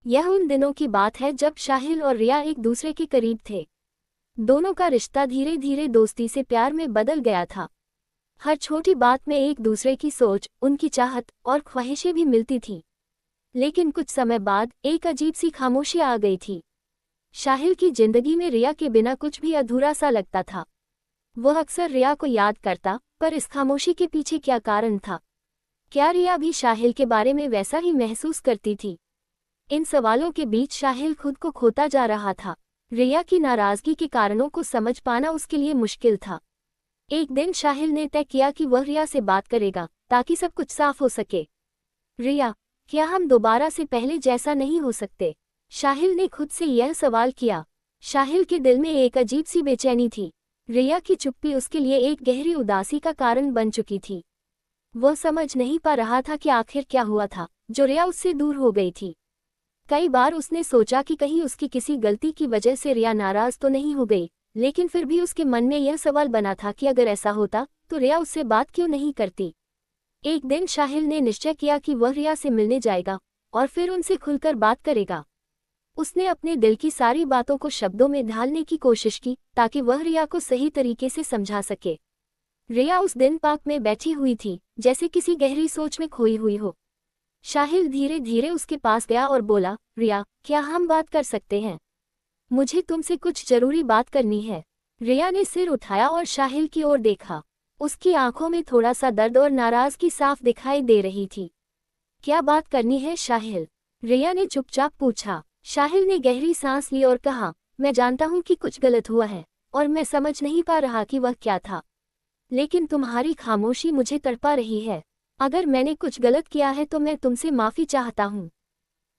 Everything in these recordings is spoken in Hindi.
यह उन दिनों की बात है जब शाहिल और रिया एक दूसरे के करीब थे। दोनों का रिश्ता धीरे धीरे दोस्ती से प्यार में बदल गया था। हर छोटी बात में एक दूसरे की सोच, उनकी चाहत और ख्वाहिशें भी मिलती थीं। लेकिन कुछ समय बाद एक अजीब सी खामोशी आ गई थी। शाहिल की जिंदगी में रिया के बिना कुछ भी अधूरा सा लगता था। वह अक्सर रिया को याद करता, पर इस खामोशी के पीछे क्या कारण था? क्या रिया भी शाहिल के बारे में वैसा ही महसूस करती थी? इन सवालों के बीच शाहिल खुद को खोता जा रहा था। रिया की नाराजगी के कारणों को समझ पाना उसके लिए मुश्किल था। एक दिन शाहिल ने तय किया कि वह रिया से बात करेगा, ताकि सब कुछ साफ हो सके। रिया, क्या हम दोबारा से पहले जैसा नहीं हो सकते? शाहिल ने खुद से यह सवाल किया। शाहिल के दिल में एक अजीब सी बेचैनी थी। रिया की चुप्पी उसके लिए एक गहरी उदासी का कारण बन चुकी थी। वह समझ नहीं पा रहा था कि आखिर क्या हुआ था जो रिया उससे दूर हो गई थी। कई बार उसने सोचा कि कहीं उसकी किसी गलती की वजह से रिया नाराज तो नहीं हो गई, लेकिन फिर भी उसके मन में यह सवाल बना था कि अगर ऐसा होता तो रिया उससे बात क्यों नहीं करती। एक दिन शाहिल ने निश्चय किया कि वह रिया से मिलने जाएगा और फिर उनसे खुलकर बात करेगा। उसने अपने दिल की सारी बातों को शब्दों में ढालने की कोशिश की ताकि वह रिया को सही तरीके से समझा सके। रिया उस दिन पार्क में बैठी हुई थी, जैसे किसी गहरी सोच में खोई हुई हो। शाहिल धीरे धीरे उसके पास गया और बोला, रिया, क्या हम बात कर सकते हैं? मुझे तुमसे कुछ जरूरी बात करनी है। रिया ने सिर उठाया और शाहिल की ओर देखा। उसकी आंखों में थोड़ा सा दर्द और नाराजगी साफ दिखाई दे रही थी। क्या बात करनी है शाहिल? रिया ने चुपचाप पूछा। शाहिल ने गहरी सांस ली और कहा, मैं जानता हूं कि कुछ गलत हुआ है और मैं समझ नहीं पा रहा कि वह क्या था, लेकिन तुम्हारी खामोशी मुझे तड़पा रही है। अगर मैंने कुछ गलत किया है तो मैं तुमसे माफी चाहता हूँ।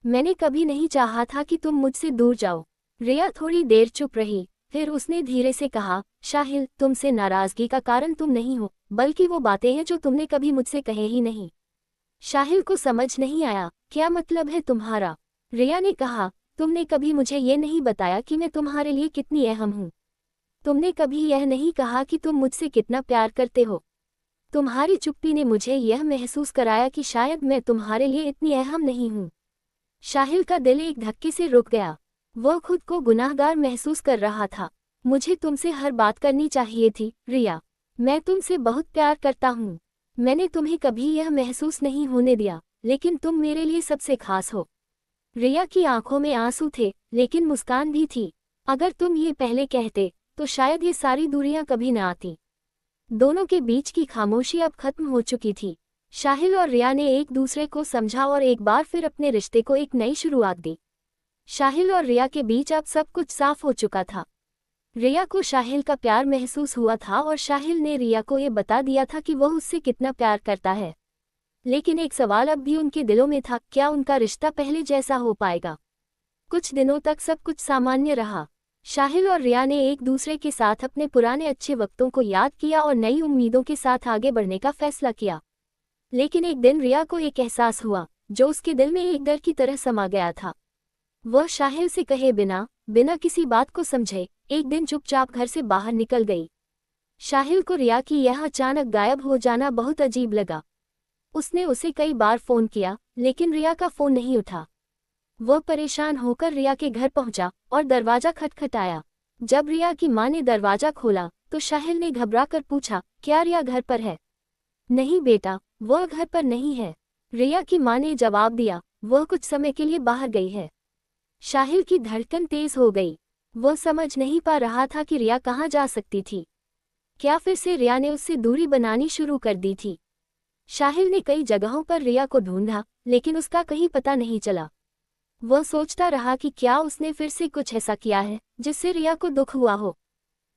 मैंने कभी नहीं चाहा था कि तुम मुझसे दूर जाओ। रिया थोड़ी देर चुप रही, फिर उसने धीरे से कहा, शाहिल, तुमसे नाराजगी का कारण तुम नहीं हो, बल्कि वो बातें हैं जो तुमने कभी मुझसे कहे ही नहीं। शाहिल को समझ नहीं आया, क्या मतलब है तुम्हारा? रिया ने कहा, तुमने कभी मुझे ये नहीं बताया कि मैं तुम्हारे लिए कितनी अहम हूँ। तुमने कभी यह नहीं कहा कि तुम मुझसे कितना प्यार करते हो। तुम्हारी चुप्पी ने मुझे यह महसूस कराया कि शायद मैं तुम्हारे लिए इतनी अहम नहीं हूँ। शाहिल का दिल एक धक्के से रुक गया। वह खुद को गुनाहगार महसूस कर रहा था। मुझे तुमसे हर बात करनी चाहिए थी, रिया। मैं तुमसे बहुत प्यार करता हूँ। मैंने तुम्हें कभी यह महसूस नहीं होने दिया, लेकिन तुम मेरे लिए सबसे खास हो। रिया की आंखों में आंसू थे, लेकिन मुस्कान भी थी। अगर तुम ये पहले कहते तो शायद ये सारी दूरियां कभी न आती। दोनों के बीच की खामोशी अब खत्म हो चुकी थी। शाहिल और रिया ने एक दूसरे को समझा और एक बार फिर अपने रिश्ते को एक नई शुरुआत दी। शाहिल और रिया के बीच अब सब कुछ साफ हो चुका था। रिया को शाहिल का प्यार महसूस हुआ था और शाहिल ने रिया को ये बता दिया था कि वह उससे कितना प्यार करता है। लेकिन एक सवाल अब भी उनके दिलों में था, क्या उनका रिश्ता पहले जैसा हो पाएगा? कुछ दिनों तक सब कुछ सामान्य रहा। शाहिल और रिया ने एक दूसरे के साथ अपने पुराने अच्छे वक्तों को याद किया और नई उम्मीदों के साथ आगे बढ़ने का फैसला किया। लेकिन एक दिन रिया को एक एहसास हुआ जो उसके दिल में एक डर की तरह समा गया था। वह शाहिल से कहे बिना किसी बात को समझे एक दिन चुपचाप घर से बाहर निकल गई। शाहिल को रिया की यह अचानक गायब हो जाना बहुत अजीब लगा। उसने उसे कई बार फोन किया, लेकिन रिया का फोन नहीं उठा। वह परेशान होकर रिया के घर पहुंचा और दरवाजा खटखटाया। जब रिया की मां ने दरवाजा खोला तो शाहिल ने घबराकर पूछा, क्या रिया घर पर है? नहीं बेटा, वह घर पर नहीं है। रिया की मां ने जवाब दिया, वह कुछ समय के लिए बाहर गई है। शाहिल की धड़कन तेज हो गई। वह समझ नहीं पा रहा था कि रिया कहाँ जा सकती थी। क्या फिर से रिया ने उससे दूरी बनानी शुरू कर दी थी? शाहिल ने कई जगहों पर रिया को ढूंढा, लेकिन उसका कहीं पता नहीं चला। वह सोचता रहा कि क्या उसने फिर से कुछ ऐसा किया है जिससे रिया को दुख हुआ हो।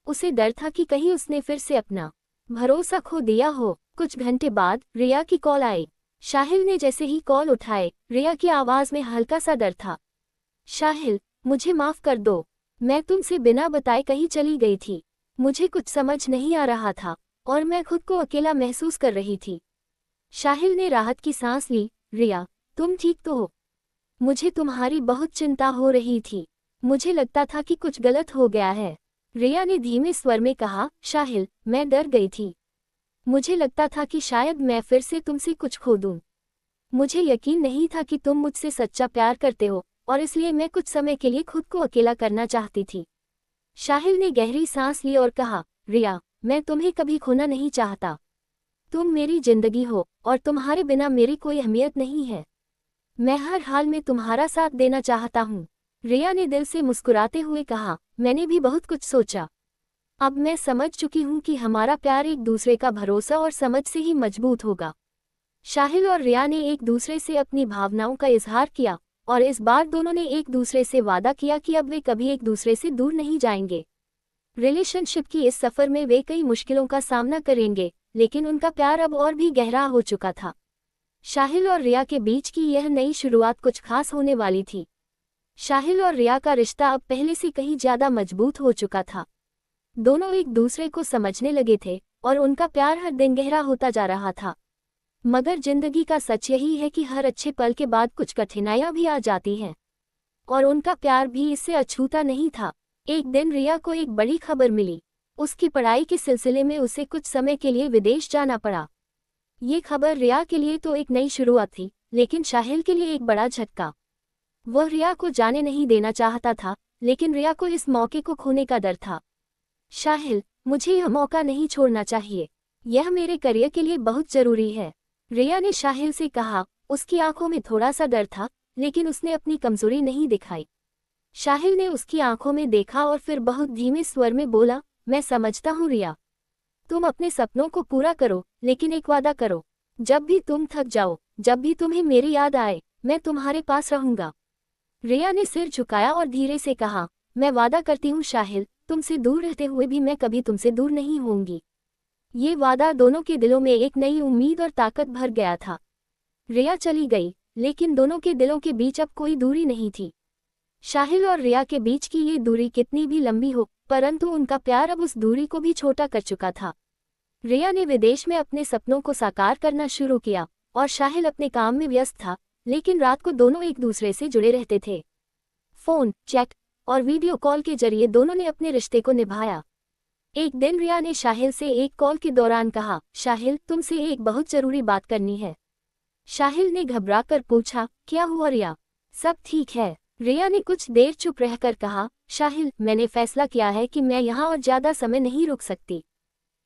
उसे डर था कि कहीं उसने फिर से अपना भरोसा खो दिया हो। कुछ घंटे बाद रिया की कॉल आई। शाहिल ने जैसे ही कॉल उठाए, रिया की आवाज में हल्का सा डर था। शाहिल, मुझे माफ कर दो। मैं तुमसे बिना बताए कहीं चली गई थी। मुझे कुछ समझ नहीं आ रहा था और मैं खुद को अकेला महसूस कर रही थी। शाहिल ने राहत की सांस ली। रिया, तुम ठीक तो हो? मुझे तुम्हारी बहुत चिंता हो रही थी। मुझे लगता था कि कुछ गलत हो गया है। रिया ने धीमे स्वर में कहा, शाहिल, मैं डर गई थी। मुझे लगता था कि शायद मैं फिर से तुमसे कुछ खो दूं। मुझे यकीन नहीं था कि तुम मुझसे सच्चा प्यार करते हो और इसलिए मैं कुछ समय के लिए खुद को अकेला करना चाहती थी। शाहिल ने गहरी सांस ली और कहा, रिया, मैं तुम्हें कभी खोना नहीं चाहता। तुम मेरी जिंदगी हो और तुम्हारे बिना मेरी कोई अहमियत नहीं है। मैं हर हाल में तुम्हारा साथ देना चाहता हूँ। रिया ने दिल से मुस्कुराते हुए कहा, मैंने भी बहुत कुछ सोचा। अब मैं समझ चुकी हूँ कि हमारा प्यार एक दूसरे का भरोसा और समझ से ही मजबूत होगा। शाहिल और रिया ने एक दूसरे से अपनी भावनाओं का इजहार किया और इस बार दोनों ने एक दूसरे से वादा किया कि अब वे कभी एक दूसरे से दूर नहीं जाएंगे। रिलेशनशिप की इस सफर में वे कई मुश्किलों का सामना करेंगे, लेकिन उनका प्यार अब और भी गहरा हो चुका था। शाहिल और रिया के बीच की यह नई शुरुआत कुछ खास होने वाली थी। शाहिल और रिया का रिश्ता अब पहले से कहीं ज्यादा मजबूत हो चुका था। दोनों एक दूसरे को समझने लगे थे और उनका प्यार हर दिन गहरा होता जा रहा था। मगर जिंदगी का सच यही है कि हर अच्छे पल के बाद कुछ कठिनाइयां भी आ जाती हैं, और उनका प्यार भी इससे अछूता नहीं था। एक दिन रिया को एक बड़ी खबर मिली। उसकी पढ़ाई के सिलसिले में उसे कुछ समय के लिए विदेश जाना पड़ा। ये खबर रिया के लिए तो एक नई शुरुआत थी, लेकिन शाहिल के लिए एक बड़ा झटका। वह रिया को जाने नहीं देना चाहता था, लेकिन रिया को इस मौके को खोने का डर था। शाहिल, मुझे यह मौका नहीं छोड़ना चाहिए। यह मेरे करियर के लिए बहुत जरूरी है, रिया ने शाहिल से कहा। उसकी आंखों में थोड़ा सा डर था, लेकिन उसने अपनी कमजोरी नहीं दिखाई। शाहिल ने उसकी आंखों में देखा और फिर बहुत धीमे स्वर में बोला, मैं समझता हूँ रिया, तुम अपने सपनों को पूरा करो, लेकिन एक वादा करो, जब भी तुम थक जाओ, जब भी तुम्हें मेरी याद आए, मैं तुम्हारे पास रहूंगा। रिया ने सिर झुकाया और धीरे से कहा, मैं वादा करती हूँ शाहिल, तुमसे दूर रहते हुए भी मैं कभी तुमसे दूर नहीं होंगी। ये वादा दोनों के दिलों में एक नई उम्मीद और ताकत भर गया था। रिया चली गई, लेकिन दोनों के दिलों के बीच अब कोई दूरी नहीं थी। शाहिल और रिया के बीच की ये दूरी कितनी भी लंबी हो, परंतु उनका प्यार अब उस दूरी को भी छोटा कर चुका था। रिया ने विदेश में अपने सपनों को साकार करना शुरू किया और शाहिल अपने काम में व्यस्त था, लेकिन रात को दोनों एक दूसरे से जुड़े रहते थे। फोन, चैट और वीडियो कॉल के जरिए दोनों ने अपने रिश्ते को निभाया। एक दिन रिया ने शाहिल से एक कॉल के दौरान कहा, शाहिल, तुमसे एक बहुत जरूरी बात करनी है। शाहिल ने घबराकर पूछा, क्या हुआ रिया? सब ठीक है, रिया ने कुछ देर चुप रहकर कहा। शाहिल, मैंने फैसला किया है कि मैं यहाँ और ज्यादा समय नहीं रुक सकती।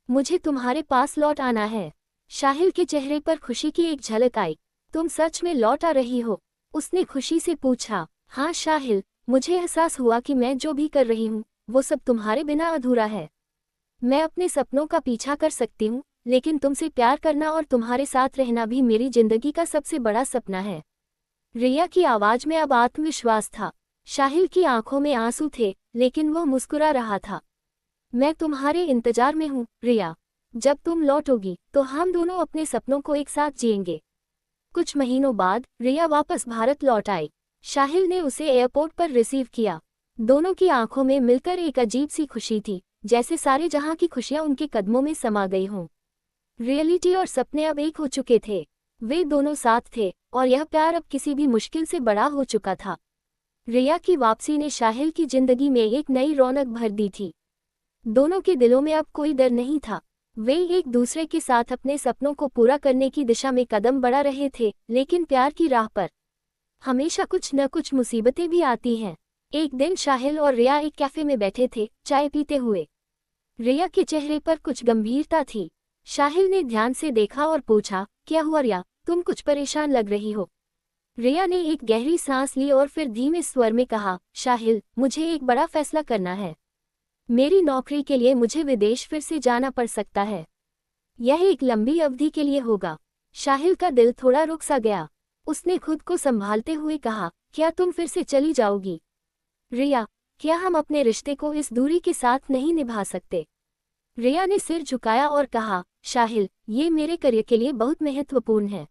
मुझे तुम्हारे पास लौट आना है। शाहिल के चेहरे पर खुशी की एक झलक आई। तुम सच में लौट आ रही हो? उसने खुशी से पूछा। हाँ शाहिल, मुझे एहसास हुआ कि मैं जो भी कर रही हूँ वो सब तुम्हारे बिना अधूरा है। मैं अपने सपनों का पीछा कर सकती हूँ, लेकिन तुमसे प्यार करना और तुम्हारे साथ रहना भी मेरी जिंदगी का सबसे बड़ा सपना है। रिया की आवाज में अब आत्मविश्वास था। शाहिल की आंखों में आंसू थे, लेकिन वह मुस्कुरा रहा था। मैं तुम्हारे इंतजार में हूँ रिया। जब तुम लौटोगी तो हम दोनों अपने सपनों को एक साथ जिएंगे। कुछ महीनों बाद रिया वापस भारत लौट आई। शाहिल ने उसे एयरपोर्ट पर रिसीव किया। दोनों की आंखों में मिलकर एक अजीब सी खुशी थी, जैसे सारे जहां की खुशियां उनके कदमों में समा गई हों। रियलिटी और सपने अब एक हो चुके थे। वे दोनों साथ थे और यह प्यार अब किसी भी मुश्किल से बड़ा हो चुका था। रिया की वापसी ने शाहिल की जिंदगी में एक नई रौनक भर दी थी। दोनों के दिलों में अब कोई डर नहीं था। वे एक दूसरे के साथ अपने सपनों को पूरा करने की दिशा में कदम बढ़ा रहे थे, लेकिन प्यार की राह पर हमेशा कुछ न कुछ मुसीबतें भी आती हैं। एक दिन शाहिल और रिया एक कैफे में बैठे थे, चाय पीते हुए। रिया के चेहरे पर कुछ गंभीरता थी। शाहिल ने ध्यान से देखा और पूछा, क्या हुआ रिया, तुम कुछ परेशान लग रही हो? रिया ने एक गहरी सांस ली और फिर धीमे स्वर में कहा, शाहिल, मुझे एक बड़ा फैसला करना है। मेरी नौकरी के लिए मुझे विदेश फिर से जाना पड़ सकता है। यह एक लंबी अवधि के लिए होगा। शाहिल का दिल थोड़ा रुक सा गया। उसने खुद को संभालते हुए कहा, क्या तुम फिर से चली जाओगी? रिया, क्या हम अपने रिश्ते को इस दूरी के साथ नहीं निभा सकते? रिया ने सिर झुकाया और कहा, शाहिल, ये मेरे करियर के लिए बहुत महत्वपूर्ण है।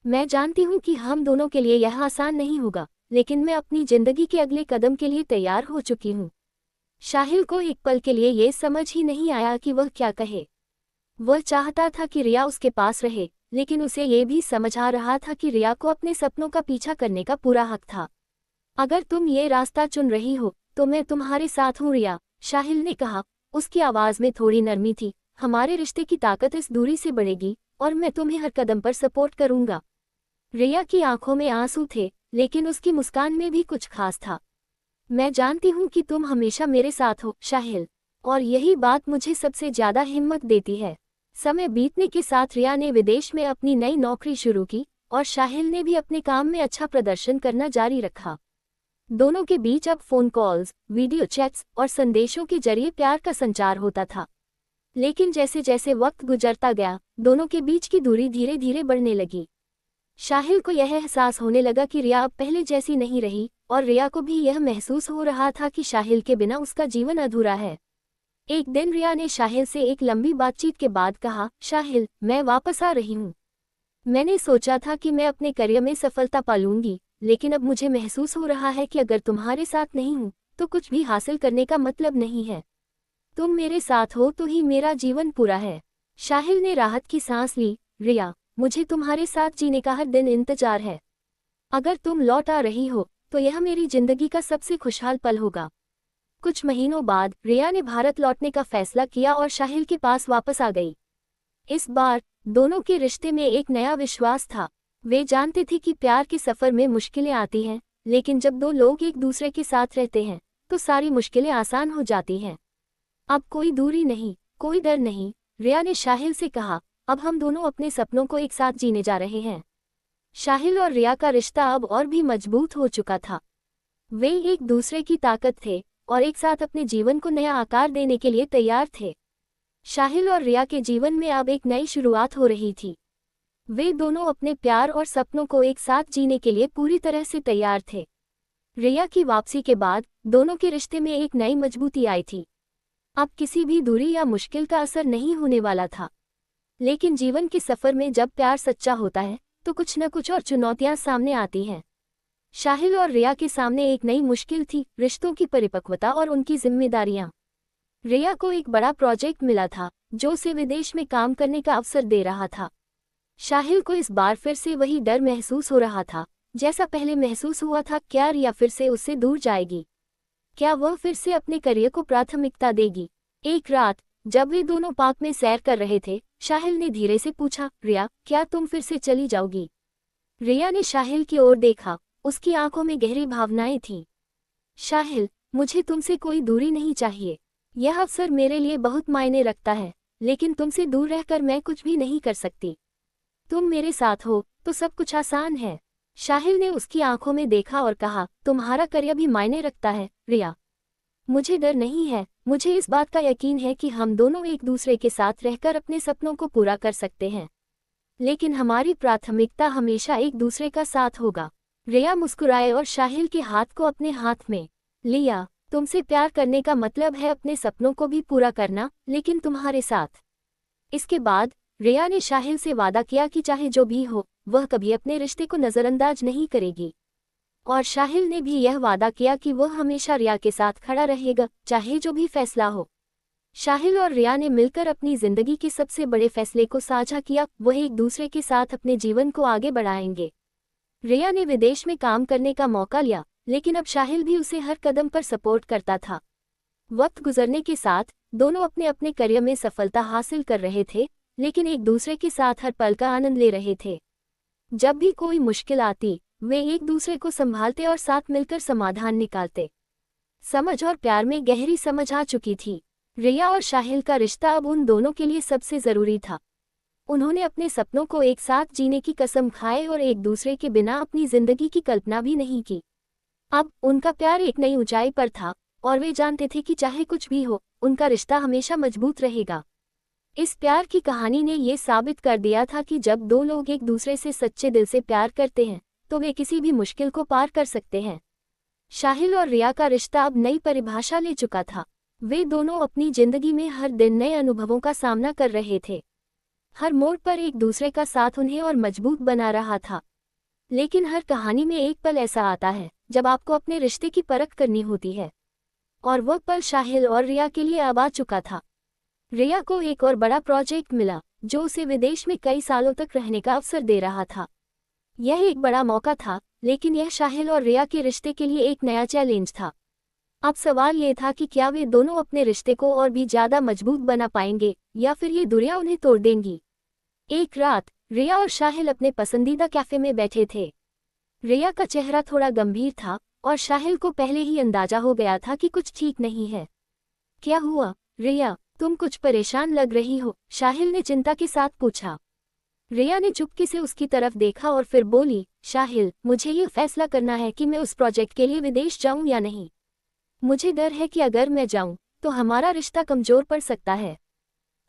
मैं जानती हूँ कि हम दोनों के लिए यह आसान नहीं होगा, लेकिन मैं अपनी जिंदगी के अगले कदम के लिए तैयार हो चुकी हूँ। शाहिल को एक पल के लिए ये समझ ही नहीं आया कि वह क्या कहे। वह चाहता था कि रिया उसके पास रहे, लेकिन उसे ये भी समझ आ रहा था कि रिया को अपने सपनों का पीछा करने का पूरा हक था। अगर तुम ये रास्ता चुन रही हो तो मैं तुम्हारे साथ हूँ रिया, शाहिल ने कहा। उसकी आवाज में थोड़ी नरमी थी। हमारे रिश्ते की ताकत इस दूरी से बढ़ेगी और मैं तुम्हें हर कदम पर सपोर्ट करूंगा। रिया की आंखों में आंसू थे, लेकिन उसकी मुस्कान में भी कुछ खास था। मैं जानती हूँ कि तुम हमेशा मेरे साथ हो, शाहिल, और यही बात मुझे सबसे ज्यादा हिम्मत देती है। समय बीतने के साथ रिया ने विदेश में अपनी नई नौकरी शुरू की और शाहिल ने भी अपने काम में अच्छा प्रदर्शन करना जारी रखा। दोनों के बीच अब फोन कॉल्स, वीडियो चैट्स और संदेशों के जरिए प्यार का संचार होता था। लेकिन जैसे जैसे वक्त गुजरता गया, दोनों के बीच की दूरी धीरे धीरे बढ़ने लगी। शाहिल को यह एहसास होने लगा कि रिया अब पहले जैसी नहीं रही, और रिया को भी यह महसूस हो रहा था कि शाहिल के बिना उसका जीवन अधूरा है। एक दिन रिया ने शाहिल से एक लंबी बातचीत के बाद कहा, शाहिल, मैं वापस आ रही हूँ। मैंने सोचा था कि मैं अपने करियर में सफलता पा लूंगी, लेकिन अब मुझे महसूस हो रहा है कि अगर तुम्हारे साथ नहीं हूँ तो कुछ भी हासिल करने का मतलब नहीं है। तुम मेरे साथ हो तो ही मेरा जीवन पूरा है। शाहिल ने राहत की सांस ली। रिया, मुझे तुम्हारे साथ जीने का हर दिन इंतजार है। अगर तुम लौट आ रही हो तो यह मेरी जिंदगी का सबसे खुशहाल पल होगा। कुछ महीनों बाद रिया ने भारत लौटने का फैसला किया और शाहिल के पास वापस आ गई। इस बार दोनों के रिश्ते में एक नया विश्वास था। वे जानते थे कि प्यार के सफर में मुश्किलें आती हैं, लेकिन जब दो लोग एक दूसरे के साथ रहते हैं तो सारी मुश्किलें आसान हो जाती हैं। अब कोई दूरी नहीं, कोई डर नहीं, रिया ने शाहिल से कहा। अब हम दोनों अपने सपनों को एक साथ जीने जा रहे हैं। शाहिल और रिया का रिश्ता अब और भी मजबूत हो चुका था। वे एक दूसरे की ताकत थे और एक साथ अपने जीवन को नया आकार देने के लिए तैयार थे। शाहिल और रिया के जीवन में अब एक नई शुरुआत हो रही थी। वे दोनों अपने प्यार और सपनों को एक साथ जीने के लिए पूरी तरह से तैयार थे। रिया की वापसी के बाद दोनों के रिश्ते में एक नई मजबूती आई थी। अब किसी भी दूरी या मुश्किल का असर नहीं होने वाला था। लेकिन जीवन के सफर में जब प्यार सच्चा होता है तो कुछ न कुछ और चुनौतियां सामने आती हैं। शाहिल और रिया के सामने एक नई मुश्किल थी, रिश्तों की परिपक्वता और उनकी जिम्मेदारियां। रिया को एक बड़ा प्रोजेक्ट मिला था जो उसे विदेश में काम करने का अवसर दे रहा था। शाहिल को इस बार फिर से वही डर महसूस हो रहा था जैसा पहले महसूस हुआ था। क्या रिया फिर से उससे दूर जाएगी? क्या वह फिर से अपने करियर को प्राथमिकता देगी? एक रात जब वे दोनों पार्क में सैर कर रहे थे, शाहिल ने धीरे से पूछा, रिया, क्या तुम फिर से चली जाओगी? रिया ने शाहिल की ओर देखा। उसकी आंखों में गहरी भावनाएं थीं। शाहिल, मुझे तुमसे कोई दूरी नहीं चाहिए। यह अवसर मेरे लिए बहुत मायने रखता है, लेकिन तुमसे दूर रहकर मैं कुछ भी नहीं कर सकती। तुम मेरे साथ हो तो सब कुछ आसान है। शाहिल ने उसकी आंखों में देखा और कहा, तुम्हारा करियर भी मायने रखता है, रिया। मुझे डर नहीं है, मुझे इस बात का यकीन है कि हम दोनों एक दूसरे के साथ रहकर अपने सपनों को पूरा कर सकते हैं। लेकिन हमारी प्राथमिकता हमेशा एक दूसरे का साथ होगा। रिया मुस्कुराए और शाहिल के हाथ को अपने हाथ में लिया। तुमसे प्यार करने का मतलब है अपने सपनों को भी पूरा करना, लेकिन तुम्हारे साथ। इसके बाद रिया ने शाहिल से वादा किया कि चाहे जो भी हो, वह कभी अपने रिश्ते को नज़रअंदाज नहीं करेगी। और शाहिल ने भी यह वादा किया कि वह हमेशा रिया के साथ खड़ा रहेगा, चाहे जो भी फैसला हो। शाहिल और रिया ने मिलकर अपनी जिंदगी के सबसे बड़े फैसले को साझा किया। वह एक दूसरे के साथ अपने जीवन को आगे बढ़ाएंगे। रिया ने विदेश में काम करने का मौका लिया, लेकिन अब शाहिल भी उसे हर कदम पर सपोर्ट करता था। वक्त गुजरने के साथ दोनों अपने अपने करियर में सफलता हासिल कर रहे थे, लेकिन एक दूसरे के साथ हर पल का आनंद ले रहे थे। जब भी कोई मुश्किल आती, वे एक दूसरे को संभालते और साथ मिलकर समाधान निकालते। समझ और प्यार में गहरी समझ आ चुकी थी। रिया और शाहिल का रिश्ता अब उन दोनों के लिए सबसे जरूरी था। उन्होंने अपने सपनों को एक साथ जीने की कसम खाई और एक दूसरे के बिना अपनी जिंदगी की कल्पना भी नहीं की। अब उनका प्यार एक नई ऊंचाई पर था और वे जानते थे कि चाहे कुछ भी हो, उनका रिश्ता हमेशा मजबूत रहेगा। इस प्यार की कहानी ने ये साबित कर दिया था कि जब दो लोग एक दूसरे से सच्चे दिल से प्यार करते हैं तो वे किसी भी मुश्किल को पार कर सकते हैं। शाहिल और रिया का रिश्ता अब नई परिभाषा ले चुका था। वे दोनों अपनी जिंदगी में हर दिन नए अनुभवों का सामना कर रहे थे। हर मोड़ पर एक दूसरे का साथ उन्हें और मजबूत बना रहा था। लेकिन हर कहानी में एक पल ऐसा आता है जब आपको अपने रिश्ते की परख करनी होती है, और वह पल शाहिल और रिया के लिए अब आ चुका था। रिया को एक और बड़ा प्रोजेक्ट मिला जो उसे विदेश में कई सालों तक रहने का अवसर दे रहा था। यह एक बड़ा मौका था, लेकिन यह शाहिल और रिया के रिश्ते के लिए एक नया चैलेंज था। अब सवाल यह था कि क्या वे दोनों अपने रिश्ते को और भी ज्यादा मजबूत बना पाएंगे या फिर ये दूरियां उन्हें तोड़ देंगी। एक रात रिया और शाहिल अपने पसंदीदा कैफे में बैठे थे। रिया का चेहरा थोड़ा गंभीर था और शाहिल को पहले ही अंदाजा हो गया था कि कुछ ठीक नहीं है। क्या हुआ रिया, तुम कुछ परेशान लग रही हो, शाहिल ने चिंता के साथ पूछा। रिया ने चुपके से उसकी तरफ देखा और फिर बोली, शाहिल, मुझे ये फैसला करना है कि मैं उस प्रोजेक्ट के लिए विदेश जाऊं या नहीं। मुझे डर है कि अगर मैं जाऊं तो हमारा रिश्ता कमजोर पड़ सकता है।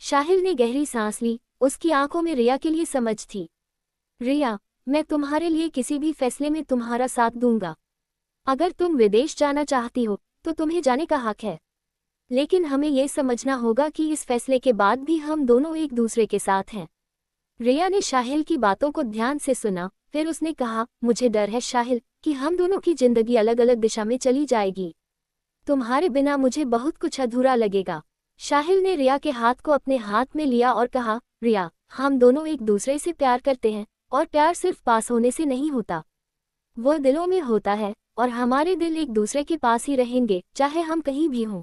शाहिल ने गहरी सांस ली, उसकी आंखों में रिया के लिए समझ थी। रिया, मैं तुम्हारे लिए किसी भी फैसले में तुम्हारा साथ दूंगा। अगर तुम विदेश जाना चाहती हो तो तुम्हें जाने का हक है, लेकिन हमें यह समझना होगा कि इस फैसले के बाद भी हम दोनों एक दूसरे के साथ हैं। रिया ने शाहिल की बातों को ध्यान से सुना, फिर उसने कहा, मुझे डर है शाहिल कि हम दोनों की जिंदगी अलग अलग दिशा में चली जाएगी। तुम्हारे बिना मुझे बहुत कुछ अधूरा लगेगा। शाहिल ने रिया के हाथ को अपने हाथ में लिया और कहा, रिया, हम दोनों एक दूसरे से प्यार करते हैं और प्यार सिर्फ पास होने से नहीं होता, वो दिलों में होता है और हमारे दिल एक दूसरे के पास ही रहेंगे चाहे हम कहीं भी हों।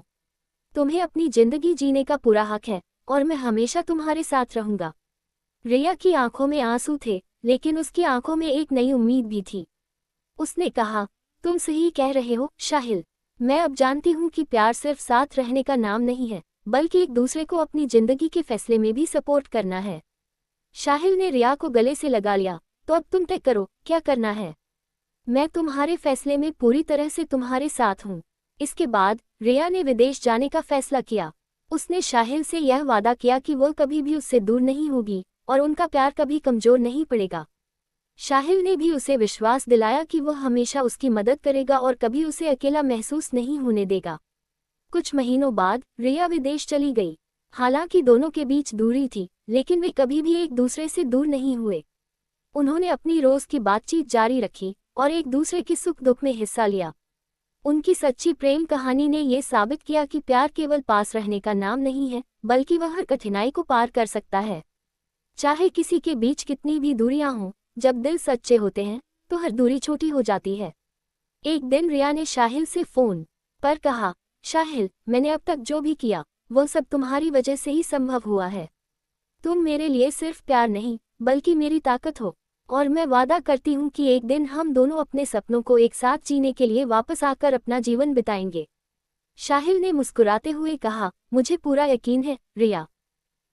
तुम्हें अपनी जिंदगी जीने का पूरा हक है और मैं हमेशा तुम्हारे साथ रहूंगा। रिया की आंखों में आंसू थे, लेकिन उसकी आंखों में एक नई उम्मीद भी थी। उसने कहा, तुम सही कह रहे हो शाहिल, मैं अब जानती हूँ कि प्यार सिर्फ साथ रहने का नाम नहीं है, बल्कि एक दूसरे को अपनी जिंदगी के फैसले में भी सपोर्ट करना है। शाहिल ने रिया को गले से लगा लिया, तो अब तुम तय करो क्या करना है। मैं तुम्हारे फैसले में पूरी तरह से तुम्हारे साथ हूँ। इसके बाद रिया ने विदेश जाने का फैसला किया। उसने शाहिल से यह वादा किया कि वो कभी भी उससे दूर नहीं होगी और उनका प्यार कभी कमजोर नहीं पड़ेगा। शाहिल ने भी उसे विश्वास दिलाया कि वो हमेशा उसकी मदद करेगा और कभी उसे अकेला महसूस नहीं होने देगा। कुछ महीनों बाद रिया विदेश चली गई। हालांकि दोनों के बीच दूरी थी, लेकिन वे कभी भी एक दूसरे से दूर नहीं हुए। उन्होंने अपनी रोज की बातचीत जारी रखी और एक दूसरे के सुख दुख में हिस्सा लिया। उनकी सच्ची प्रेम कहानी ने ये साबित किया कि प्यार केवल पास रहने का नाम नहीं है, बल्कि वह हर कठिनाई को पार कर सकता है। चाहे किसी के बीच कितनी भी दूरियां हों, जब दिल सच्चे होते हैं तो हर दूरी छोटी हो जाती है। एक दिन रिया ने शाहिल से फोन पर कहा, शाहिल, मैंने अब तक जो भी किया वो सब तुम्हारी वजह से ही संभव हुआ है। तुम मेरे लिए सिर्फ प्यार नहीं बल्कि मेरी ताकत हो, और मैं वादा करती हूँ कि एक दिन हम दोनों अपने सपनों को एक साथ जीने के लिए वापस आकर अपना जीवन बिताएंगे। शाहिल ने मुस्कुराते हुए कहा, मुझे पूरा यकीन है रिया,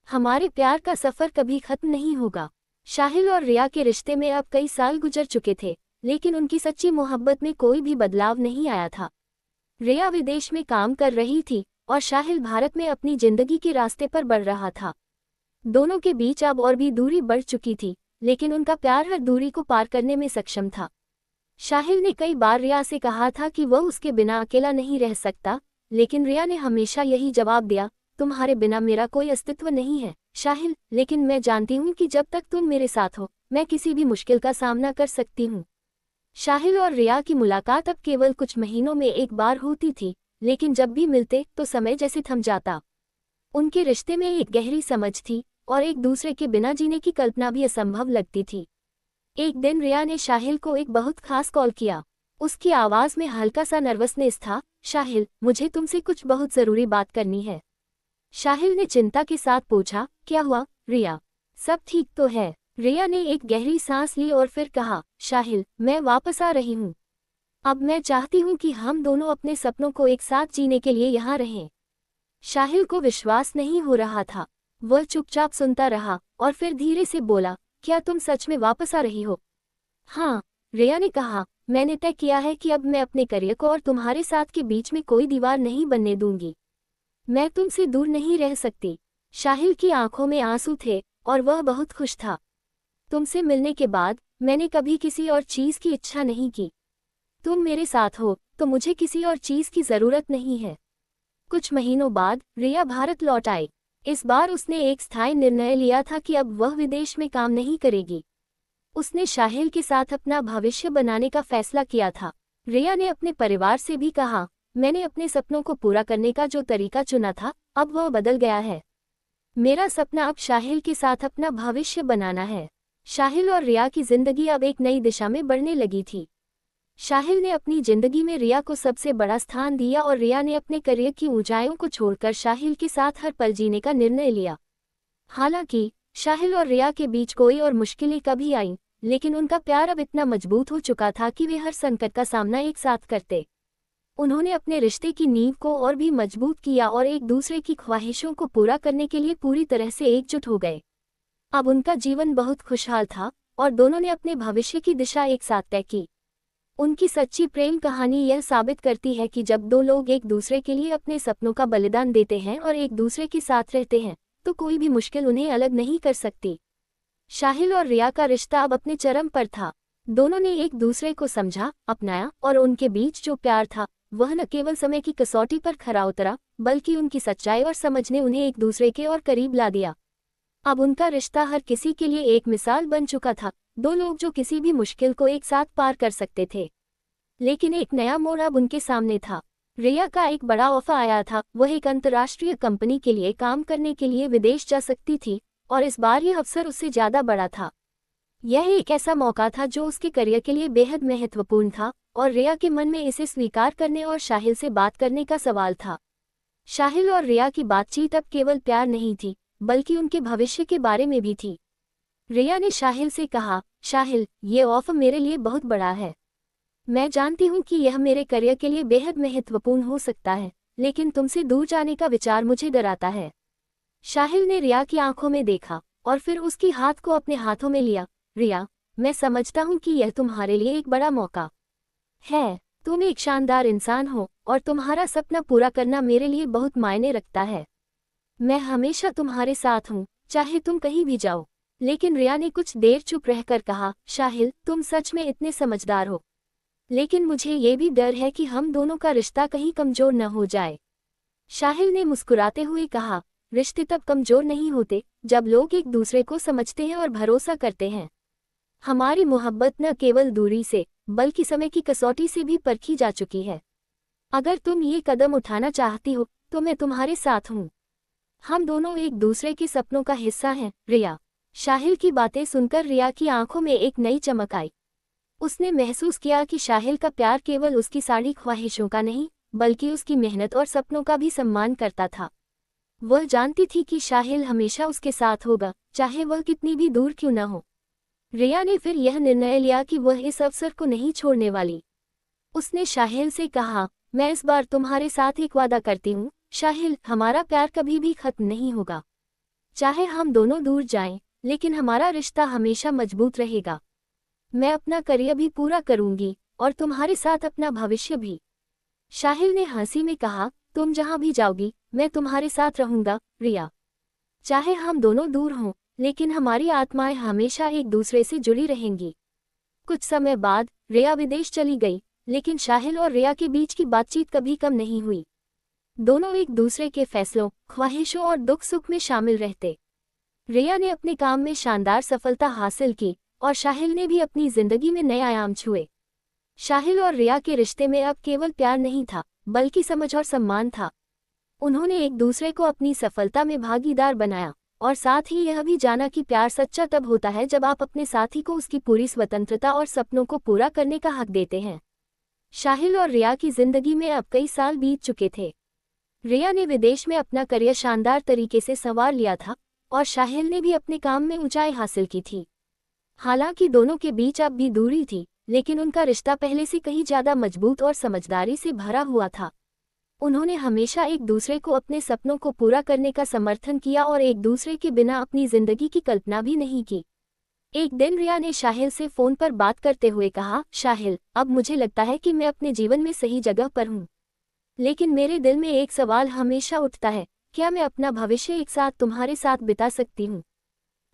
हमारे प्यार का सफर कभी खत्म नहीं होगा। शाहिल और रिया के रिश्ते में अब कई साल गुजर चुके थे, लेकिन उनकी सच्ची मोहब्बत में कोई भी बदलाव नहीं आया था। रिया विदेश में काम कर रही थी और शाहिल भारत में अपनी जिंदगी के रास्ते पर बढ़ रहा था। दोनों के बीच अब और भी दूरी बढ़ चुकी थी, लेकिन उनका प्यार हर दूरी को पार करने में सक्षम था। शाहिल ने कई बार रिया से कहा था कि वह उसके बिना अकेला नहीं रह सकता, लेकिन रिया ने हमेशा यही जवाब दिया, तुम्हारे बिना मेरा कोई अस्तित्व नहीं है शाहिल, लेकिन मैं जानती हूँ कि जब तक तुम मेरे साथ हो मैं किसी भी मुश्किल का सामना कर सकती हूँ। शाहिल और रिया की मुलाकात अब केवल कुछ महीनों में एक बार होती थी, लेकिन जब भी मिलते तो समय जैसे थम जाता। उनके रिश्ते में एक गहरी समझ थी और एक दूसरे के बिना जीने की कल्पना भी असंभव लगती थी। एक दिन रिया ने शाहिल को एक बहुत खास कॉल किया। उसकी आवाज़ में हल्का सा नर्वसनेस था। शाहिल, मुझे तुमसे कुछ बहुत ज़रूरी बात करनी है। शाहिल ने चिंता के साथ पूछा, क्या हुआ रिया, सब ठीक तो है? रिया ने एक गहरी सांस ली और फिर कहा, शाहिल, मैं वापस आ रही हूँ। अब मैं चाहती हूँ कि हम दोनों अपने सपनों को एक साथ जीने के लिए यहाँ रहें। शाहिल को विश्वास नहीं हो रहा था। वह चुपचाप सुनता रहा और फिर धीरे से बोला, क्या तुम सच में वापस आ रही हो? हाँ, रिया ने कहा, मैंने तय किया है कि अब मैं अपने करियर को और तुम्हारे साथ के बीच में कोई दीवार नहीं बनने दूंगी। मैं तुमसे दूर नहीं रह सकती। शाहिल की आंखों में आंसू थे और वह बहुत खुश था। तुमसे मिलने के बाद मैंने कभी किसी और चीज़ की इच्छा नहीं की। तुम मेरे साथ हो तो मुझे किसी और चीज़ की ज़रूरत नहीं है। कुछ महीनों बाद रिया भारत लौट आई। इस बार उसने एक स्थायी निर्णय लिया था कि अब वह विदेश में काम नहीं करेगी। उसने शाहिल के साथ अपना भविष्य बनाने का फैसला किया था। रिया ने अपने परिवार से भी कहा, मैंने अपने सपनों को पूरा करने का जो तरीका चुना था अब वह बदल गया है। मेरा सपना अब शाहिल के साथ अपना भविष्य बनाना है। शाहिल और रिया की जिंदगी अब एक नई दिशा में बढ़ने लगी थी। शाहिल ने अपनी जिंदगी में रिया को सबसे बड़ा स्थान दिया और रिया ने अपने करियर की ऊंचाइयों को छोड़कर शाहिल के साथ हर पल जीने का निर्णय लिया। हालांकि शाहिल और रिया के बीच कोई और मुश्किलें कभी आईं, लेकिन उनका प्यार अब इतना मजबूत हो चुका था कि वे हर संकट का सामना एक साथ करते। उन्होंने अपने रिश्ते की नींव को और भी मजबूत किया और एक दूसरे की ख्वाहिशों को पूरा करने के लिए पूरी तरह से एकजुट हो गए। अब उनका जीवन बहुत खुशहाल था और दोनों ने अपने भविष्य की दिशा एक साथ तय की। उनकी सच्ची प्रेम कहानी यह साबित करती है कि जब दो लोग एक दूसरे के लिए अपने सपनों का बलिदान देते हैं और एक दूसरे के साथ रहते हैं, तो कोई भी मुश्किल उन्हें अलग नहीं कर सकती। शाहिल और रिया का रिश्ता अब अपने चरम पर था। दोनों ने एक दूसरे को समझा, अपनाया और उनके बीच जो प्यार था वह न केवल समय की कसौटी पर खरा उतरा, बल्कि उनकी सच्चाई और समझ ने उन्हें एक दूसरे के और करीब ला दिया। अब उनका रिश्ता हर किसी के लिए एक मिसाल बन चुका था, दो लोग जो किसी भी मुश्किल को एक साथ पार कर सकते थे। लेकिन एक नया मोड़ अब उनके सामने था। रिया का एक बड़ा ऑफर आया था। वह एक अंतर्राष्ट्रीय कंपनी के लिए काम करने के लिए विदेश जा सकती थी और इस बार यह अवसर उससे ज़्यादा बड़ा था। यह एक ऐसा मौका था जो उसके करियर के लिए बेहद महत्वपूर्ण था और रिया के मन में इसे स्वीकार करने और शाहिल से बात करने का सवाल था। शाहिल और रिया की बातचीत अब केवल प्यार नहीं थी, बल्कि उनके भविष्य के बारे में भी थी। रिया ने शाहिल से कहा, शाहिल, ये ऑफर मेरे लिए बहुत बड़ा है। मैं जानती हूँ कि यह मेरे करियर के लिए बेहद महत्वपूर्ण हो सकता है, लेकिन तुमसे दूर जाने का विचार मुझे डराता है। शाहिल ने रिया की आंखों में देखा और फिर उसकी हाथ को अपने हाथों में लिया। रिया, मैं समझता हूँ कि यह तुम्हारे लिए एक बड़ा मौका है। तुम एक शानदार इंसान हो और तुम्हारा सपना पूरा करना मेरे लिए बहुत मायने रखता है। मैं हमेशा तुम्हारे साथ हूँ, चाहे तुम कहीं भी जाओ। लेकिन रिया ने कुछ देर चुप रहकर कहा, शाहिल, तुम सच में इतने समझदार हो, लेकिन मुझे ये भी डर है कि हम दोनों का रिश्ता कहीं कमजोर न हो जाए। शाहिल ने मुस्कुराते हुए कहा, रिश्ते तब कमजोर नहीं होते जब लोग एक दूसरे को समझते हैं और भरोसा करते हैं। हमारी मोहब्बत न केवल दूरी से बल्कि समय की कसौटी से भी परखी जा चुकी है। अगर तुम ये कदम उठाना चाहती हो तो मैं तुम्हारे साथ हूँ। हम दोनों एक दूसरे के सपनों का हिस्सा हैं, रिया। शाहिल की बातें सुनकर रिया की आंखों में एक नई चमक आई। उसने महसूस किया कि शाहिल का प्यार केवल उसकी सारी ख्वाहिशों का नहीं, बल्कि उसकी मेहनत और सपनों का भी सम्मान करता था। वह जानती थी कि शाहिल हमेशा उसके साथ होगा, चाहे वह कितनी भी दूर क्यों न हो। रिया ने फिर यह निर्णय लिया कि वह इस अवसर को नहीं छोड़ने वाली। उसने शाहिल से कहा, मैं इस बार तुम्हारे साथ एक वादा करती हूँ, शाहिल, हमारा प्यार कभी भी खत्म नहीं होगा। चाहे हम दोनों दूर जाएं, लेकिन हमारा रिश्ता हमेशा मजबूत रहेगा। मैं अपना करियर भी पूरा करूंगी और तुम्हारे साथ अपना भविष्य भी। शाहिल ने हंसी में कहा, तुम जहां भी जाओगी मैं तुम्हारे साथ रहूंगा, रिया। चाहे हम दोनों दूर हों, लेकिन हमारी आत्माएं हमेशा एक दूसरे से जुड़ी रहेंगी। कुछ समय बाद रिया विदेश चली गई, लेकिन शाहिल और रिया के बीच की बातचीत कभी कम नहीं हुई। दोनों एक दूसरे के फैसलों, ख्वाहिशों और दुख सुख में शामिल रहते। रिया ने अपने काम में शानदार सफलता हासिल की और शाहिल ने भी अपनी जिंदगी में नए आयाम छुए। शाहिल और रिया के रिश्ते में अब केवल प्यार नहीं था, बल्कि समझ और सम्मान था। उन्होंने एक दूसरे को अपनी सफलता में भागीदार बनाया और साथ ही यह भी जाना कि प्यार सच्चा तब होता है जब आप अपने साथी को उसकी पूरी स्वतंत्रता और सपनों को पूरा करने का हक देते हैं। शाहिल और रिया की जिंदगी में अब कई साल बीत चुके थे। रिया ने विदेश में अपना करियर शानदार तरीके से संवार लिया था और शाहिल ने भी अपने काम में ऊंचाई हासिल की थी। हालांकि दोनों के बीच अब भी दूरी थी, लेकिन उनका रिश्ता पहले से कहीं ज्यादा मजबूत और समझदारी से भरा हुआ था। उन्होंने हमेशा एक दूसरे को अपने सपनों को पूरा करने का समर्थन किया और एक दूसरे के बिना अपनी जिंदगी की कल्पना भी नहीं की। एक दिन रिया ने शाहिल से फोन पर बात करते हुए कहा, शाहिल, अब मुझे लगता है कि मैं अपने जीवन में सही जगह पर हूँ। लेकिन मेरे दिल में एक सवाल हमेशा उठता है, क्या मैं अपना भविष्य एक साथ तुम्हारे साथ बिता सकती हूँ?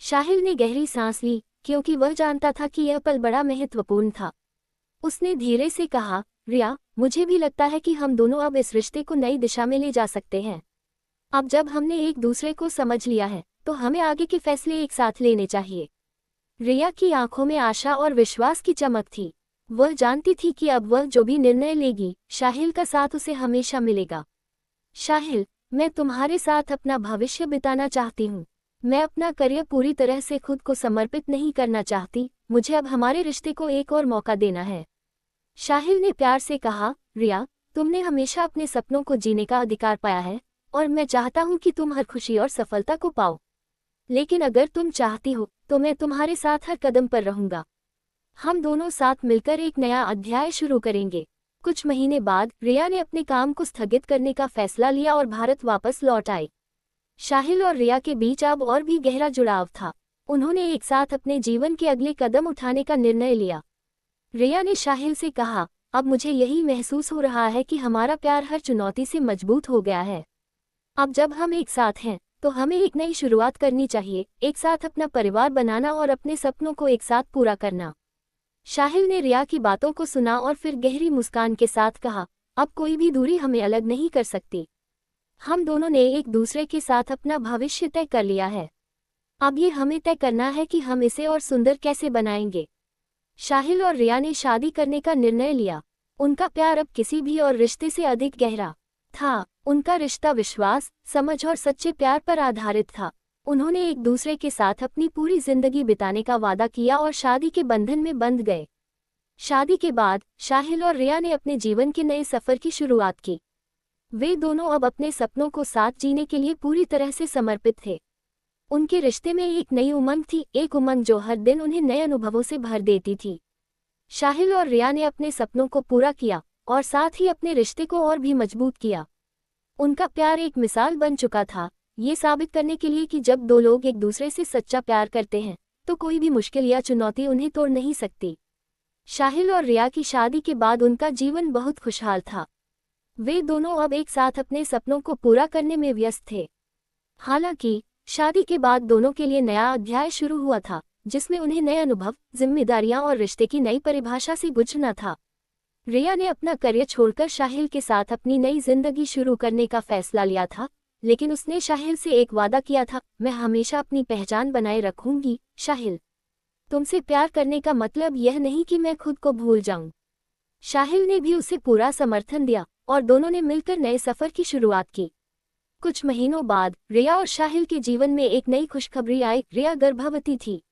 शाहिल ने गहरी सांस ली, क्योंकि वह जानता था कि यह पल बड़ा महत्वपूर्ण था। उसने धीरे से कहा, रिया, मुझे भी लगता है कि हम दोनों अब इस रिश्ते को नई दिशा में ले जा सकते हैं। अब जब हमने एक दूसरे को समझ लिया है, तो हमें आगे के फैसले एक साथ लेने चाहिए। रिया की आंखों में आशा और विश्वास की चमक थी। वह जानती थी कि अब वह जो भी निर्णय लेगी, शाहिल का साथ उसे हमेशा मिलेगा। शाहिल, मैं तुम्हारे साथ अपना भविष्य बिताना चाहती हूँ। मैं अपना करियर पूरी तरह से खुद को समर्पित नहीं करना चाहती, मुझे अब हमारे रिश्ते को एक और मौका देना है। शाहिल ने प्यार से कहा, रिया, तुमने हमेशा अपने सपनों को जीने का अधिकार पाया है और मैं चाहता हूँ कि तुम हर खुशी और सफलता को पाओ। लेकिन अगर तुम चाहती हो तो मैं तुम्हारे साथ हर कदम पर रहूंगा। हम दोनों साथ मिलकर एक नया अध्याय शुरू करेंगे। कुछ महीने बाद रिया ने अपने काम को स्थगित करने का फैसला लिया और भारत वापस लौट आई। शाहिल और रिया के बीच अब और भी गहरा जुड़ाव था। उन्होंने एक साथ अपने जीवन के अगले कदम उठाने का निर्णय लिया। रिया ने शाहिल से कहा, अब मुझे यही महसूस हो रहा है कि हमारा प्यार हर चुनौती से मजबूत हो गया है। अब जब हम एक साथ हैं तो हमें एक नई शुरुआत करनी चाहिए, एक साथ अपना परिवार बनाना और अपने सपनों को एक साथ पूरा करना। शाहिल ने रिया की बातों को सुना और फिर गहरी मुस्कान के साथ कहा, अब कोई भी दूरी हमें अलग नहीं कर सकती। हम दोनों ने एक दूसरे के साथ अपना भविष्य तय कर लिया है। अब ये हमें तय करना है कि हम इसे और सुंदर कैसे बनाएंगे। शाहिल और रिया ने शादी करने का निर्णय लिया। उनका प्यार अब किसी भी और रिश्ते से अधिक गहरा था। उनका रिश्ता विश्वास, समझ और सच्चे प्यार पर आधारित था। उन्होंने एक दूसरे के साथ अपनी पूरी जिंदगी बिताने का वादा किया और शादी के बंधन में बंध गए। शादी के बाद शाहिल और रिया ने अपने जीवन के नए सफर की शुरुआत की। वे दोनों अब अपने सपनों को साथ जीने के लिए पूरी तरह से समर्पित थे। उनके रिश्ते में एक नई उमंग थी, एक उमंग जो हर दिन उन्हें नए अनुभवों से भर देती थी। शाहिल और रिया ने अपने सपनों को पूरा किया और साथ ही अपने रिश्ते को और भी मजबूत किया। उनका प्यार एक मिसाल बन चुका था, ये साबित करने के लिए कि जब दो लोग एक दूसरे से सच्चा प्यार करते हैं तो कोई भी मुश्किल या चुनौती उन्हें तोड़ नहीं सकती। शाहिल और रिया की शादी के बाद उनका जीवन बहुत खुशहाल था। वे दोनों अब एक साथ अपने सपनों को पूरा करने में व्यस्त थे। हालांकि शादी के बाद दोनों के लिए नया अध्याय शुरू हुआ था, जिसमें उन्हें नए अनुभव, जिम्मेदारियां और रिश्ते की नई परिभाषा से गुजरना था। रिया ने अपना करियर छोड़कर शाहिल के साथ अपनी नई जिंदगी शुरू करने का फैसला लिया था, लेकिन उसने शाहिल से एक वादा किया था, मैं हमेशा अपनी पहचान बनाए रखूंगी। शाहिल, तुमसे प्यार करने का मतलब यह नहीं कि मैं खुद को भूल जाऊं। शाहिल ने भी उसे पूरा समर्थन दिया और दोनों ने मिलकर नए सफर की शुरुआत की। कुछ महीनों बाद रिया और शाहिल के जीवन में एक नई खुशखबरी आई। रिया गर्भवती थी।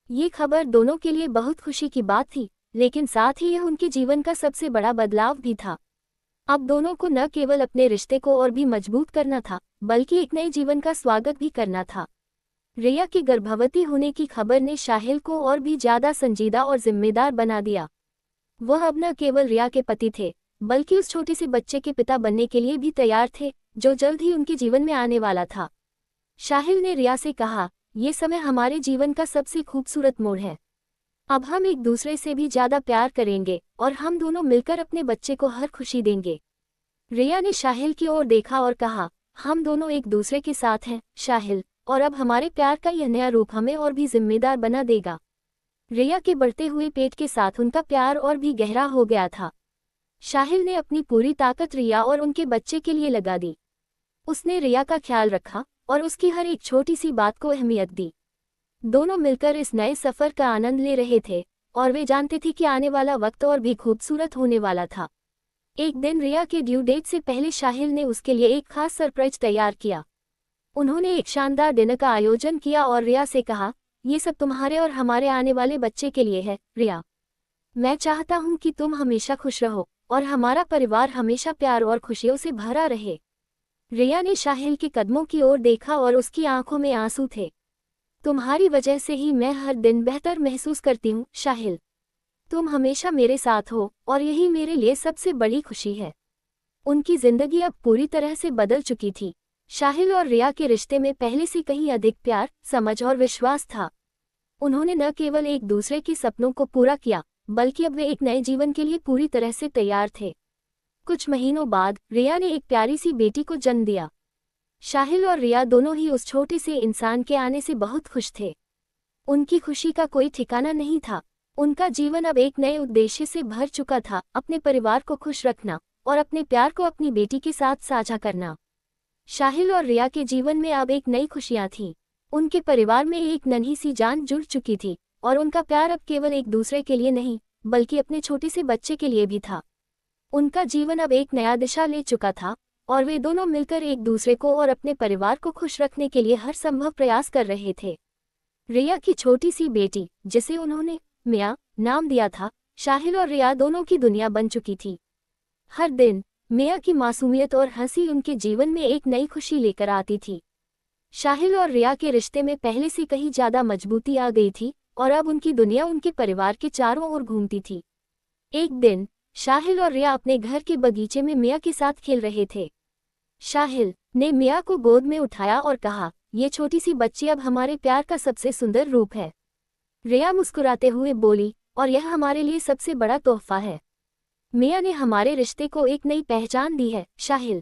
ये खबर दोनों के लिए बहुत खुशी की बात थी, लेकिन साथ ही यह उनके जीवन का सबसे बड़ा बदलाव भी था। अब दोनों को न केवल अपने रिश्ते को और भी मजबूत करना था, बल्कि एक नए जीवन का स्वागत भी करना था। रिया के गर्भवती होने की खबर ने शाहिल को और भी ज्यादा संजीदा और जिम्मेदार बना दिया। वह अब न केवल रिया के पति थे, बल्कि उस छोटे से बच्चे के पिता बनने के लिए भी तैयार थे, जो जल्द ही उनके जीवन में आने वाला था। शाहिल ने रिया से कहा, ये समय हमारे जीवन का सबसे खूबसूरत मोड़ है। अब हम एक दूसरे से भी ज्यादा प्यार करेंगे और हम दोनों मिलकर अपने बच्चे को हर खुशी देंगे। रिया ने शाहिल की ओर देखा और कहा, हम दोनों एक दूसरे के साथ हैं शाहिल, और अब हमारे प्यार का यह नया रूप हमें और भी जिम्मेदार बना देगा। रिया के बढ़ते हुए पेट के साथ उनका प्यार और भी गहरा हो गया था। शाहिल ने अपनी पूरी ताकत रिया और उनके बच्चे के लिए लगा दी। उसने रिया का ख्याल रखा और उसकी हर एक छोटी सी बात को अहमियत दी। दोनों मिलकर इस नए सफर का आनंद ले रहे थे और वे जानते थे कि आने वाला वक्त और भी खूबसूरत होने वाला था। एक दिन रिया के ड्यू डेट से पहले शाहिल ने उसके लिए एक खास सरप्राइज तैयार किया। उन्होंने एक शानदार डिनर का आयोजन किया और रिया से कहा, ये सब तुम्हारे और हमारे आने वाले बच्चे के लिए है। रिया, मैं चाहता हूँ कि तुम हमेशा खुश रहो और हमारा परिवार हमेशा प्यार और खुशियों से भरा रहे। रिया ने शाहिल के कदमों की ओर देखा और उसकी आंखों में आंसू थे। तुम्हारी वजह से ही मैं हर दिन बेहतर महसूस करती हूँ शाहिल। तुम हमेशा मेरे साथ हो और यही मेरे लिए सबसे बड़ी खुशी है। उनकी जिंदगी अब पूरी तरह से बदल चुकी थी। शाहिल और रिया के रिश्ते में पहले से कहीं अधिक प्यार, समझ और विश्वास था। उन्होंने न केवल एक दूसरे के सपनों को पूरा किया, बल्कि अब वे एक नए जीवन के लिए पूरी तरह से तैयार थे। कुछ महीनों बाद रिया ने एक प्यारी सी बेटी को जन्म दिया। शाहिल और रिया दोनों ही उस छोटे से इंसान के आने से बहुत खुश थे। उनकी खुशी का कोई ठिकाना नहीं था। उनका जीवन अब एक नए उद्देश्य से भर चुका था, अपने परिवार को खुश रखना और अपने प्यार को अपनी बेटी के साथ साझा करना। शाहिल और रिया के जीवन में अब एक नई खुशियां थीं। उनके परिवार में एक नन्ही सी जान जुड़ चुकी थी और उनका प्यार अब केवल एक दूसरे के लिए नहीं, बल्कि अपने छोटे से बच्चे के लिए भी था। उनका जीवन अब एक नया दिशा ले चुका था और वे दोनों मिलकर एक दूसरे को और अपने परिवार को खुश रखने के लिए हर संभव प्रयास कर रहे थे। रिया की छोटी सी बेटी, जिसे उन्होंने मिया नाम दिया था, शाहिल और रिया दोनों की दुनिया बन चुकी थी। हर दिन मिया की मासूमियत और हंसी उनके जीवन में एक नई खुशी लेकर आती थी। शाहिल और रिया के रिश्ते में पहले से कहीं ज्यादा मजबूती आ गई थी, और अब उनकी दुनिया उनके परिवार के चारों ओर घूमती थी। एक दिन शाहिल और रिया अपने घर के बगीचे में मिया के साथ खेल रहे थे। शाहिल ने मिया को गोद में उठाया और कहा, ये छोटी सी बच्ची अब हमारे प्यार का सबसे सुंदर रूप है। रिया मुस्कुराते हुए बोली, और यह हमारे लिए सबसे बड़ा तोहफा है। मिया ने हमारे रिश्ते को एक नई पहचान दी है शाहिल।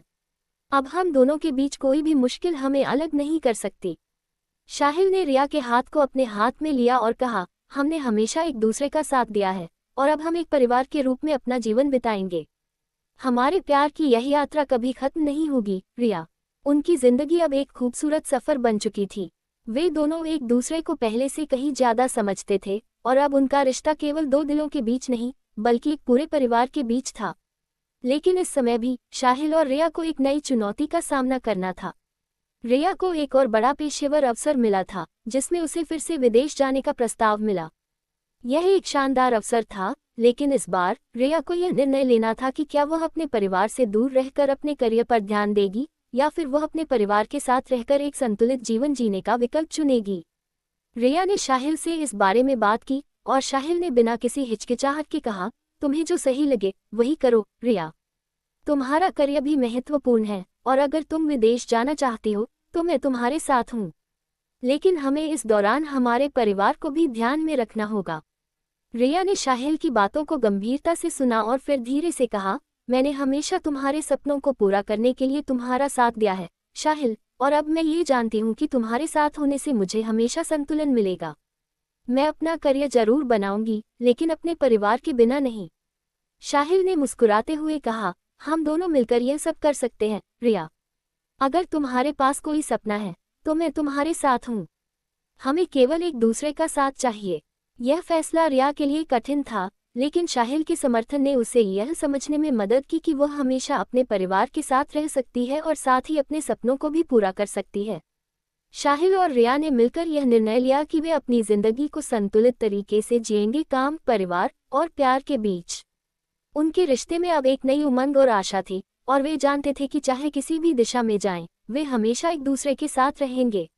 अब हम दोनों के बीच कोई भी मुश्किल हमें अलग नहीं कर सकती। शाहिल ने रिया के हाथ को अपने हाथ में लिया और कहा, हमने हमेशा एक दूसरे का साथ दिया है और अब हम एक परिवार के रूप में अपना जीवन बिताएंगे। हमारे प्यार की यह यात्रा कभी खत्म नहीं होगी रिया। उनकी जिंदगी अब एक खूबसूरत सफर बन चुकी थी। वे दोनों एक दूसरे को पहले से कहीं ज्यादा समझते थे और अब उनका रिश्ता केवल दो दिलों के बीच नहीं बल्कि एक पूरे परिवार के बीच था। लेकिन इस समय भी शाहिल और रिया को एक नई चुनौती का सामना करना था। रिया को एक और बड़ा पेशेवर अवसर मिला था जिसमें उसे फिर से विदेश जाने का प्रस्ताव मिला। यह एक शानदार अवसर था, लेकिन इस बार रिया को यह निर्णय लेना था कि क्या वह अपने परिवार से दूर रहकर अपने करियर पर ध्यान देगी या फिर वह अपने परिवार के साथ रहकर एक संतुलित जीवन जीने का विकल्प चुनेगी। रिया ने शाहिल से इस बारे में बात की और शाहिल ने बिना किसी हिचकिचाहट के कहा, तुम्हें जो सही लगे वही करो रिया। तुम्हारा करियर भी महत्वपूर्ण है और अगर तुम विदेश जाना चाहती हो तो मैं तुम्हारे साथ हूँ, लेकिन हमें इस दौरान हमारे परिवार को भी ध्यान में रखना होगा। रिया ने शाहिल की बातों को गंभीरता से सुना और फिर धीरे से कहा, मैंने हमेशा तुम्हारे सपनों को पूरा करने के लिए तुम्हारा साथ दिया है शाहिल, और अब मैं ये जानती हूँ कि तुम्हारे साथ होने से मुझे हमेशा संतुलन मिलेगा। मैं अपना करियर जरूर बनाऊंगी लेकिन अपने परिवार के बिना नहीं। शाहिल ने मुस्कुराते हुए कहा, हम दोनों मिलकर यह सब कर सकते हैं रिया। अगर तुम्हारे पास कोई सपना है तो मैं तुम्हारे साथ हूँ। हमें केवल एक दूसरे का साथ चाहिए। यह फैसला रिया के लिए कठिन था, लेकिन शाहिल के समर्थन ने उसे यह समझने में मदद की कि वह हमेशा अपने परिवार के साथ रह सकती है और साथ ही अपने सपनों को भी पूरा कर सकती है। शाहिल और रिया ने मिलकर यह निर्णय लिया कि वे अपनी जिंदगी को संतुलित तरीके से जिएंगे, काम, परिवार और प्यार के बीच। उनके रिश्ते में अब एक नई उमंग और आशा थी और वे जानते थे कि चाहे किसी भी दिशा में जाएं, वे हमेशा एक दूसरे के साथ रहेंगे।